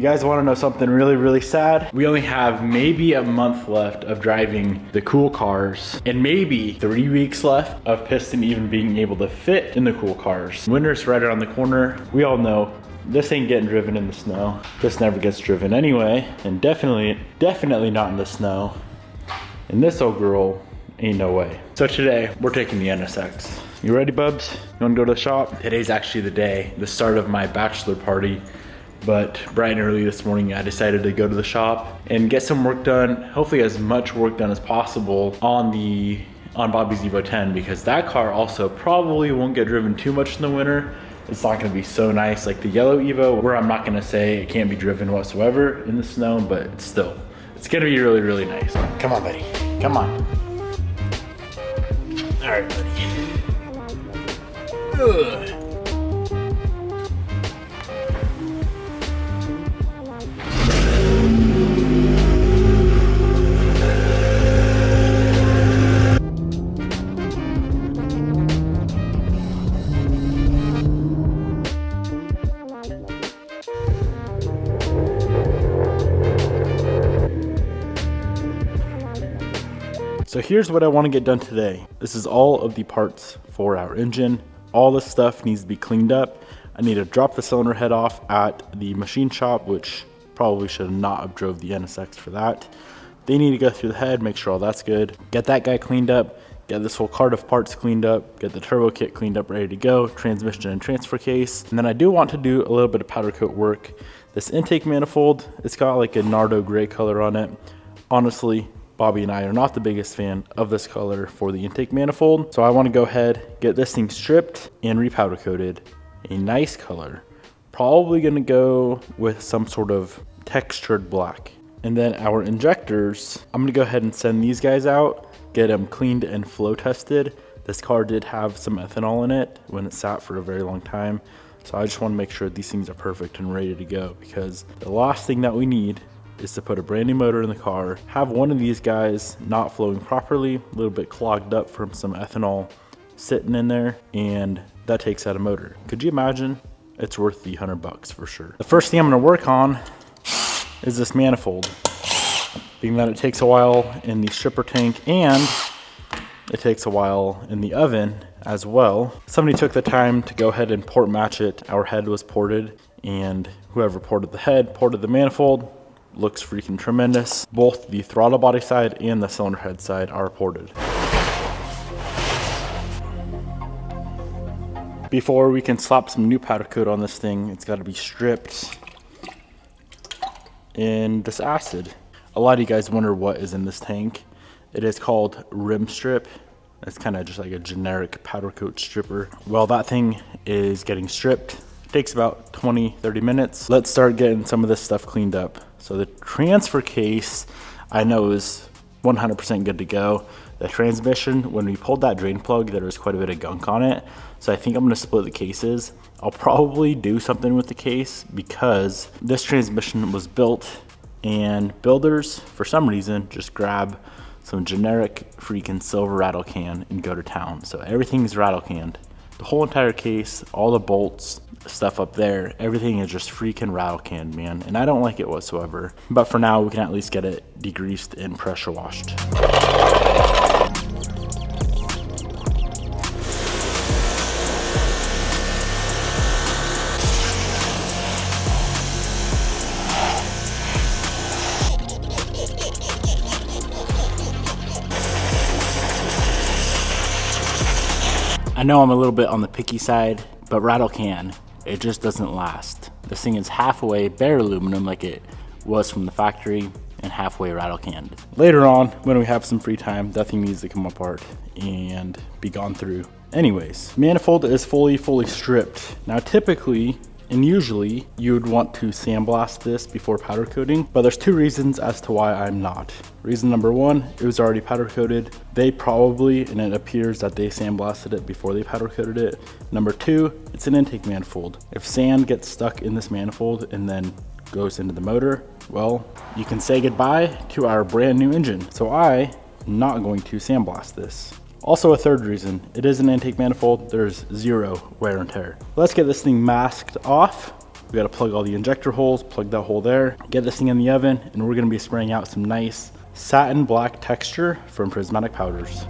You guys wanna know something really, really sad? We only have maybe a month left of driving the cool cars and maybe 3 weeks left of Piston even being able to fit in the cool cars. Winter's right around the corner. We all know this ain't getting driven in the snow. This never gets driven anyway, and definitely not in the snow. And this old girl, ain't no way. So today, we're taking the NSX. You ready, bubs? You wanna go to the shop? Today's actually the day, the start of my bachelor party. But bright and early this morning, I decided to go to the shop and get some work done. Hopefully as much work done as possible on Bobby's Evo 10, because that car also probably won't get driven too much in the winter. It's not gonna be so nice like the yellow Evo, where I'm not gonna say it can't be driven whatsoever in the snow, but still, it's gonna be really, really nice. Come on, buddy, come on. All right, buddy. Ugh. So here's what I want to get done today. This is all of the parts for our engine. All this stuff needs to be cleaned up. I need to drop the cylinder head off at the machine shop, which probably should not have drove the NSX for that. They need to go through the head, make sure all that's good. Get that guy cleaned up, get this whole cart of parts cleaned up, get the turbo kit cleaned up, ready to go, transmission and transfer case. And then I do want to do a little bit of powder coat work. This intake manifold, it's got like a Nardo gray color on it. Honestly, Bobby and I are not the biggest fan of this color for the intake manifold. So I want to go ahead, get this thing stripped and repowder coated. A nice color. Probably going to go with some sort of textured black. And then our injectors, I'm going to go ahead and send these guys out, get them cleaned and flow tested. This car did have some ethanol in it when it sat for a very long time. So I just want to make sure these things are perfect and ready to go, because the last thing that we need is to put a brand new motor in the car, have one of these guys not flowing properly, a little bit clogged up from some ethanol sitting in there, and that takes out a motor. Could you imagine? It's worth the $100 for sure. The first thing I'm gonna work on is this manifold, being that it takes a while in the stripper tank and it takes a while in the oven as well. Somebody took the time to go ahead and port match it. Our head was ported, and whoever ported the head ported the manifold. Looks freaking tremendous. Both the throttle body side and the cylinder head side are ported. Before we can slap some new powder coat on this thing, it's got to be stripped in this acid. A lot of you guys wonder what is in this tank. It is called rim strip. It's kind of just like a generic powder coat stripper. Well, that thing is getting stripped. It takes about 20-30 minutes. Let's start getting some of this stuff cleaned up. So the transfer case, I know, is 100% good to go. The transmission, when we pulled that drain plug, there was quite a bit of gunk on it. So I think I'm gonna split the cases. I'll probably do something with the case, because this transmission was built and builders, for some reason, just grab some generic freaking silver rattle can and go to town. So everything's rattle canned. The whole entire case, all the bolts, stuff up there, everything is just freaking rattle canned, man, and I don't like it whatsoever. But for now, we can at least get it degreased and pressure washed. I know I'm a little bit on the picky side, but rattle can, it just doesn't last. This thing is halfway bare aluminum like it was from the factory, and halfway rattle canned. Later on, when we have some free time, that thing needs to come apart and be gone through. Anyways, manifold is fully stripped. Now typically, and usually, you would want to sandblast this before powder coating, but there's two reasons as to why I'm not. Reason number one, it was already powder coated. They probably, and it appears that they sandblasted it before they powder coated it. Number two, it's an intake manifold. If sand gets stuck in this manifold and then goes into the motor, well, you can say goodbye to our brand new engine. So I'm not going to sandblast this. Also, a third reason, it is an intake manifold. There's zero wear and tear. Let's get this thing masked off We got to plug all the injector holes, plug that hole there, get this thing in the oven, and we're going to be spraying out some nice satin black texture from Prismatic Powders.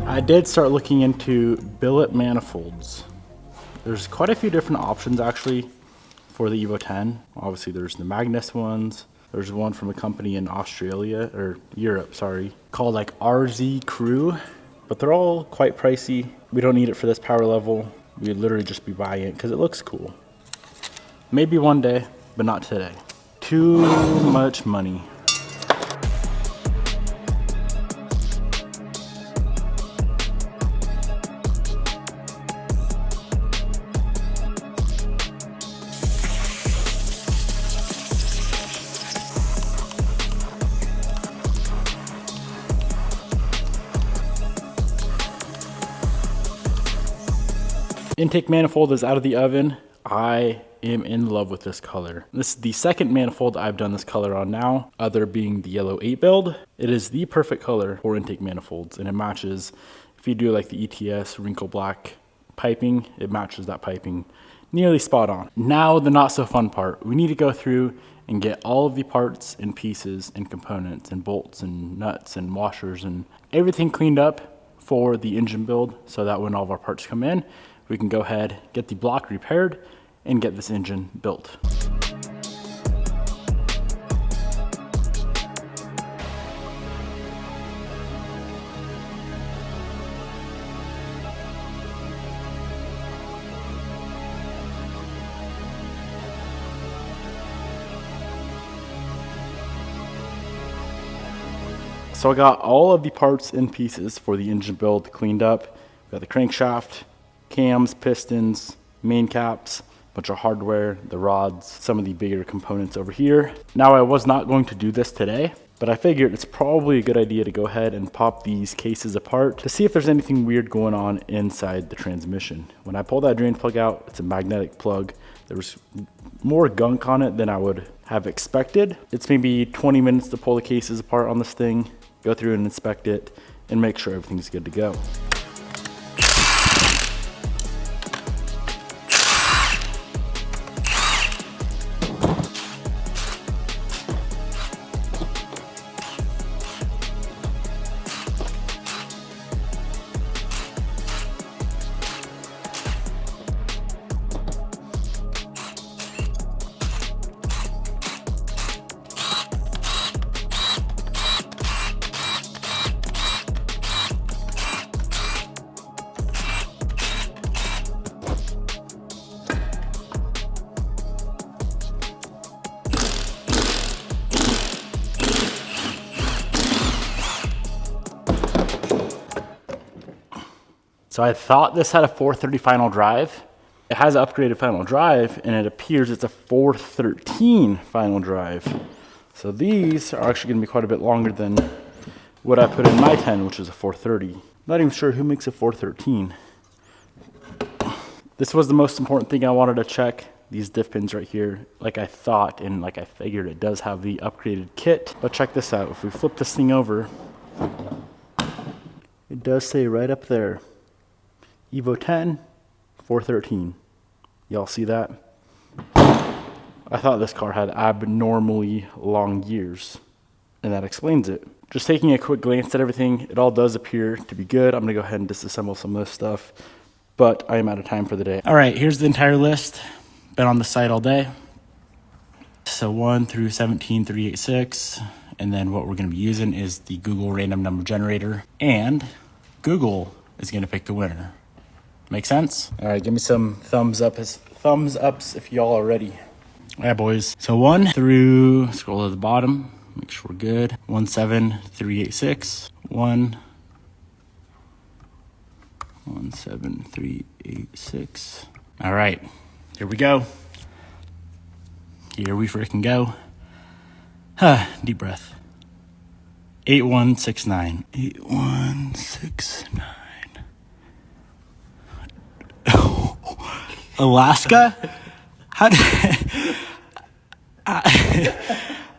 I did start looking into billet manifolds. There's quite a few different options actually for the Evo 10. Obviously there's the Magnus ones. There's one from a company in Australia, or Europe, sorry, called like RZ Crew, but they're all quite pricey. We don't need it for this power level. We'd literally just be buying it because it looks cool. Maybe one day, but not today. Too much money. Intake manifold is out of the oven. I am in love with this color. This is the second manifold I've done this color on now, other being the yellow 8 build. It is the perfect color for intake manifolds, and it matches, if you do like the ETS wrinkle black piping, it matches that piping nearly spot on. Now the not so fun part. We need to go through and get all of the parts and pieces and components and bolts and nuts and washers and everything cleaned up for the engine build, so that when all of our parts come in, we can go ahead, get the block repaired, and get this engine built. So I got all of the parts and pieces for the engine build cleaned up. Got the crankshaft, cams, pistons, main caps, bunch of hardware, the rods, some of the bigger components over here. Now I was not going to do this today, but I figured it's probably a good idea to go ahead and pop these cases apart to see if there's anything weird going on inside the transmission. When I pull that drain plug out, it's a magnetic plug. There was more gunk on it than I would have expected. It's maybe 20 minutes to pull the cases apart on this thing, go through and inspect it, and make sure everything's good to go. So I thought this had a 430 final drive. It has an upgraded final drive, and it appears it's a 413 final drive. So these are actually gonna be quite a bit longer than what I put in my 10, which is a 430. Not even sure who makes a 413. This was the most important thing I wanted to check. These diff pins right here, like I thought, and like I figured, it does have the upgraded kit. But check this out, if we flip this thing over, it does say right up there, Evo 10, 413. Y'all see that? I thought this car had abnormally long gears, and that explains it. Just taking a quick glance at everything, it all does appear to be good. I'm gonna go ahead and disassemble some of this stuff, but I am out of time for the day. All right, here's the entire list. Been on the site all day. So 1 through 17386, and then what we're gonna be using is the Google random number generator, and Google is gonna pick the winner. Make sense? All right, give me some thumbs ups if y'all are ready. All right, boys. So 1 through, scroll to the bottom, make sure we're good. 17386, 17386. All right, here we go. Here we freaking go. Deep breath. 8169. 8169. Alaska?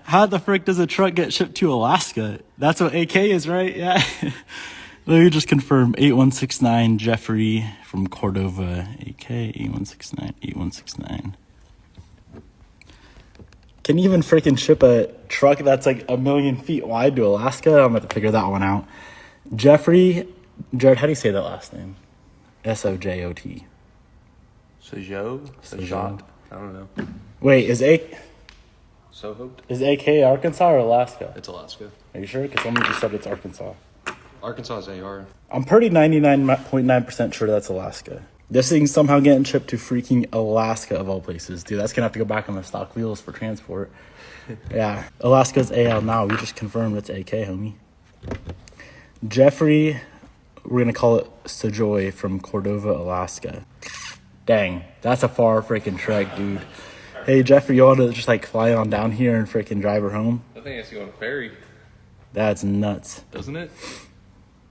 How the frick does a truck get shipped to Alaska? That's what AK is, right? Yeah. Let me just confirm. 8169 Jeffrey from Cordova. AK 8169. Can you even freaking ship a truck that's like 1,000,000 feet wide to Alaska? I'm going to figure that one out. Jeffrey, Jared, how do you say that last name? Sojot. Sojot? Sojot? I don't know. Wait, is Soho? AK Arkansas or Alaska? It's Alaska. Are you sure? Because someone just said it's Arkansas. Arkansas is AR. I'm pretty 99.9% sure that's Alaska. This thing's somehow getting shipped to freaking Alaska of all places. Dude, that's going to have to go back on the stock wheels for transport. Yeah. Alaska's AL now. We just confirmed it's AK, homie. Jeffrey, we're going to call it Sojoy from Cordova, Alaska. Dang, that's a far freaking trek, dude. Hey, Jeffrey, you want to just like fly on down here and freaking drive her home? I think it's going to ferry. That's nuts. Doesn't it?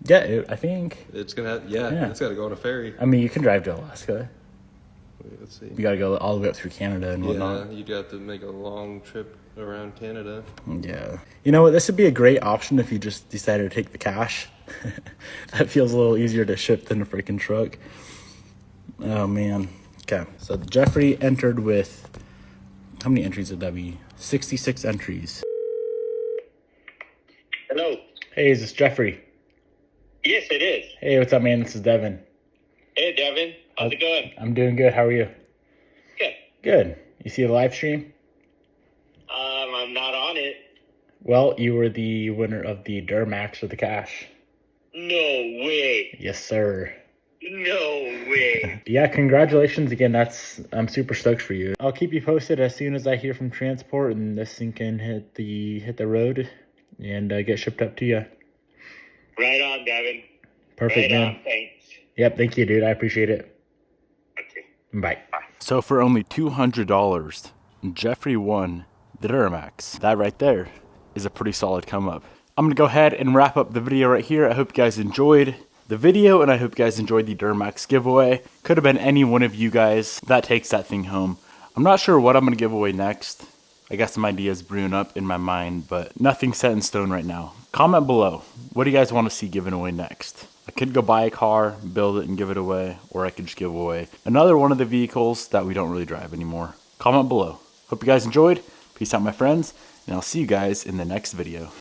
Yeah, I think. It's going to, yeah, it's got to go on a ferry. I mean, you can drive to Alaska. Wait, let's see. You got to go all the way up through Canada and whatnot. Yeah, you'd have to make a long trip around Canada. Yeah. You know what? This would be a great option if you just decided to take the cash. That feels a little easier to ship than a freaking truck. Oh, man. Okay. So Jeffrey entered with, how many entries would that be? 66 entries. Hello. Hey, is this Jeffrey? Yes, it is. Hey, what's up, man? This is Devin. Hey, Devin. How's it going? I'm doing good. How are you? Good. Good. You see the live stream? I'm not on it. Well, you were the winner of the Duramax for the cash. No way. Yes, sir. No way. Yeah, congratulations again. I'm super stoked for you. I'll keep you posted as soon as I hear from transport and this thing can hit the road and get shipped up to you. Right on, Devin. Perfect, right man. on. Thanks. Yep, thank you, dude. I appreciate it. Okay. Bye. So for only $200, Jeffrey won the Duramax. That right there is a pretty solid come up. I'm gonna go ahead and wrap up the video right here. I hope you guys enjoyed the video and I hope you guys enjoyed the Duramax giveaway. Could have been any one of you guys that takes that thing home. I'm not sure what I'm gonna give away next. I got some ideas brewing up in my mind, but nothing set in stone right now. Comment below. What do you guys want to see given away next? I could go buy a car, build it and give it away, or I could just give away another one of the vehicles that we don't really drive anymore. Comment below. Hope you guys enjoyed. Peace out, my friends, and I'll see you guys in the next video.